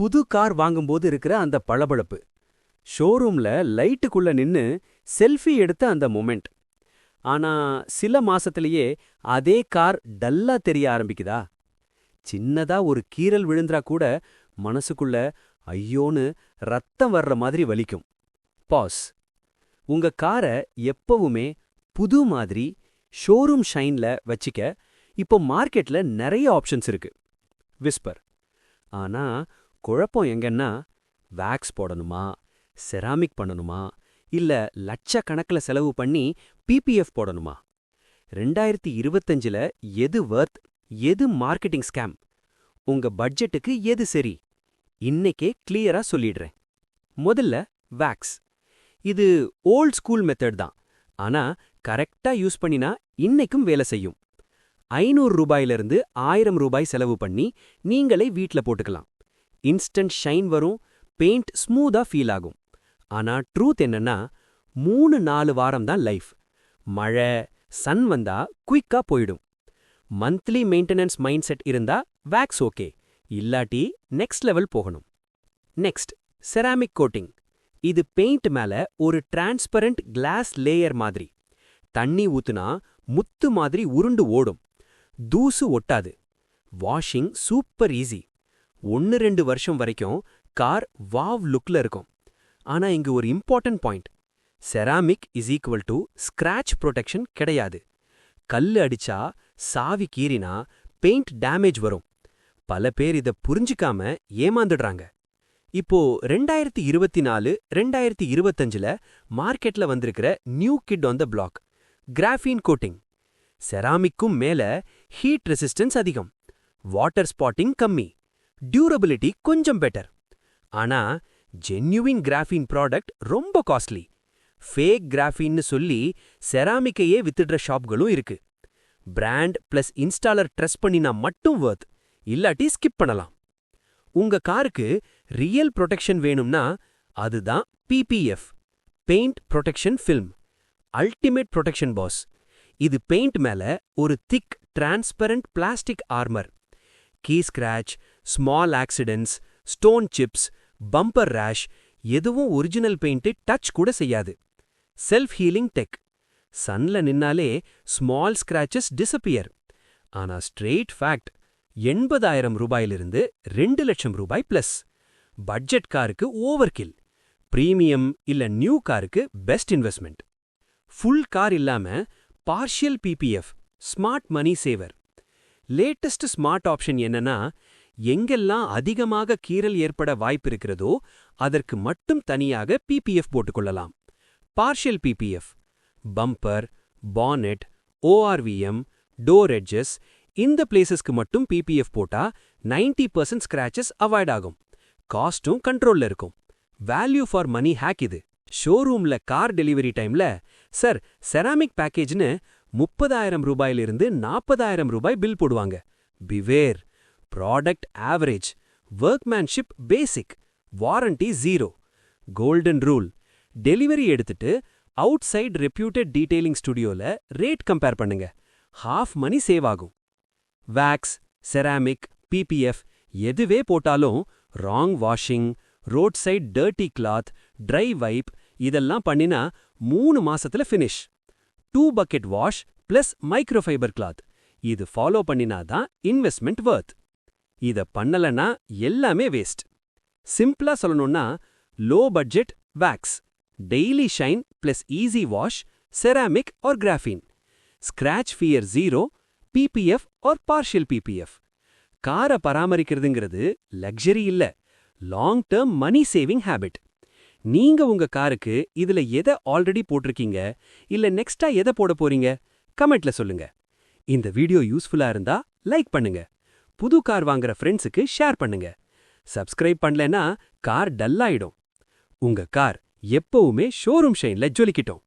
புது கார் வாங்கும்போது இருக்கிற அந்த பளபளப்பு, ஷோரூம்ல லைட்டுக்குள்ள நின்னு செல்ஃபி எடுத்த அந்த மொமெண்ட். ஆனா சில மாசத்திலேயே அதே கார் டல்லா தெரிய ஆரம்பிக்குதா? சின்னதா ஒரு கீறல் விழுந்தா கூட மனசுக்குள்ள ஐயோன்னு ரத்தம் வர்ற மாதிரி வலிக்கும். பாஸ். உங்க கார எப்பவுமே புது மாதிரி ஷோரூம் ஷைன்ல வச்சிக்க இப்போ மார்க்கெட்ல நிறைய ஆப்ஷன்ஸ் இருக்கு. விஸ்பர். ஆனா குழப்பம் எங்கன்னா, வேக்ஸ் போடணுமா, செராமிக் பண்ணணுமா, இல்ல லட்சக்கணக்கில் செலவு பண்ணி பிபிஎஃப் போடணுமா? 2025ல எது வர்த், எது மார்க்கெட்டிங் ஸ்கேம்? உங்க பட்ஜெட்டுக்கு எது சரி? இன்னைக்கே கிளியரா சொல்லிடுறேன். முதல்ல வேக்ஸ். இது ஓல்ட் ஸ்கூல் மெத்தட் தான். ஆனா கரெக்டா யூஸ் பண்ணினா இன்னைக்கும் வேலை செய்யும். 500 ரூபாயிலிருந்து 1000 ரூபாய் செலவு பண்ணி நீங்களே வீட்ல போட்டுக்கலாம். இன்ஸ்டன்ட் ஷைன் வரும், பெயிண்ட் ஸ்மூதா ஃபீல் ஆகும். ஆனா ட்ரூத் என்னன்னா, 3-4 வாரம் தான் லைஃப். மழை, சன் வந்தா குயிக்கா போயிடும். மந்த்லி மெயின்டெனன்ஸ் மைண்ட் செட் இருந்தா வேக்ஸ் ஓகே, இல்லாட்டி நெக்ஸ்ட் லெவல் போகணும். Next, ceramic coating. இது பெயிண்ட் மேல ஒரு டிரான்ஸ்பரண்ட் கிளாஸ் லேயர் மாதிரி. தண்ணி ஊத்துனா முத்து மாதிரி உருண்டு ஓடும். தூசு ஒட்டாது. Washing super easy. 1-2 வருஷம் வரைக்கும் கார் வாவ் லுக்ல இருக்கும். ஆனா இங்க ஒரு important point. Ceramic is equal to scratch protection கிடையாது. கல்லு அடிச்சா, சாவி கீறினா பெயிண்ட் டேமேஜ் வரும். பல பேர் இத புரிஞ்சிக்காம ஏமாந்துடுறாங்க. இப்போ 2024, 2025ல மார்க்கெட்ல வந்திருக்கிற new kid on the block, graphene coating. செராமிக்கும் மேல ஹீட் ரெசிஸ்டன்ஸ் அதிகம், வாட்டர் ஸ்பாட்டிங் கம்மி, டியூரபிலிட்டி கொஞ்சம் பெட்டர். ஆனா ஜென்யூவின் கிராஃபீன் ப்ராடக்ட் ரொம்ப காஸ்ட்லி. ஃபேக் கிராஃபீன்னு சொல்லி செராமிக்கையே வித்துடுற ஷாப்களும் இருக்கு. பிராண்ட் பிளஸ் இன்ஸ்டாலர் ட்ரஸ்ட் பண்ணினா மட்டும் வர்த், இல்லாட்டி ஸ்கிப் பண்ணலாம். உங்க காருக்கு ரியல் ப்ரொடெக்ஷன் வேணும்னா அதுதான் PPF, paint protection film. Ultimate protection boss. இது பெயிண்ட் மேல ஒரு thick transparent plastic armour. Key scratch, small accidents, stone chips, bumper rash எதுவும் ஒரிஜினல் பெயிண்ட்டை டச் கூட செய்யாது. Self healing tech. சன்ல நின்னாலே ஸ்மால் ஸ்கிராச்சஸ் டிஸப்பியர். ஆனா ஸ்ட்ரெயிட் ஃபேக்ட், 80,000 ரூபாயிலிருந்து 2 லட்சம் ரூபாய் பிளஸ். பட்ஜெட் காருக்கு ஓவர்கில். பிரீமியம் இல்ல நியூ காருக்கு பெஸ்ட் இன்வெஸ்ட்மெண்ட். ஃபுல் கார் இல்லாம partial PPF, smart money saver. Latest smart option என்னன்னா, எங்கெல்லாம் அதிகமாக கீறல் ஏற்பட வாய்ப்பு இருக்கிறதோ அதற்கு மட்டும் தனியாக பிபிஎஃப் போட்டுக்கொள்ளலாம். Partial PPF, bumper, bonnet, ORVM, door edges, இந்த பிளேசஸ்க்கு மட்டும் பிபிஎஃப் போட்டா 90% ஸ்கிராச்சஸ் அவாய்ட் ஆகும். காஸ்டும் கண்ட்ரோல்ல இருக்கும். வேல்யூ ஃபார் மணி ஹேக் இது. ஷோரூம்ல கார் டெலிவரி டைம்ல, சார் செராமிக் பேக்கேஜ்னு 30,000 ரூபாயிலிருந்து 40,000 ரூபாய் பில் போடுவாங்க. Beware. Product average, workmanship basic, warranty 0. Golden rule. Delivery எடுத்துட்டு அவுட் சைட் ரெப்யூட்டட் டீடைலிங் ஸ்டுடியோல ரேட் கம்பேர் பண்ணுங்க. ஹாஃப் மணி சேவ் ஆகும். வேக்ஸ், செராமிக், பிபிஎஃப் எதுவே போட்டாலும் wrong washing, road side dirty cloth, dry wipe இதெல்லாம் பண்ணினா 3 மாசத்துல finish. 2 bucket wash plus microfibre cloth. இது ஃபாலோ பண்ணினாதான் இன்வெஸ்ட்மெண்ட் வர்த். இத பண்ணலனா எல்லாமே வேஸ்ட். சிம்பிளா சொல்லணும்னா, low budget wax, daily shine plus easy wash, ceramic or graphene. Scratch fear 0, PPF or partial PPF. காரை பராமரிக்கிறதுங்கிறது லக்ஸரி இல்ல, long term money saving habit. நீங்க உங்க காருக்கு இதுல எதை ஆல்ரெடி போட்டிருக்கீங்க, இல்ல நெக்ஸ்டா எதை போட போறீங்க? கமெண்ட்ல சொல்லுங்க. இந்த வீடியோ யூஸ்ஃபுல்லா இருந்தா லைக் பண்ணுங்க. புது கார் வாங்குற ஃப்ரெண்ட்ஸுக்கு ஷேர் பண்ணுங்க. சப்ஸ்கிரைப் பண்ணலனா கார் டல்லாயிடும். உங்க கார் எப்பவுமே ஷோரூம் ஷைன்ல ஜொலிக்கட்டும்.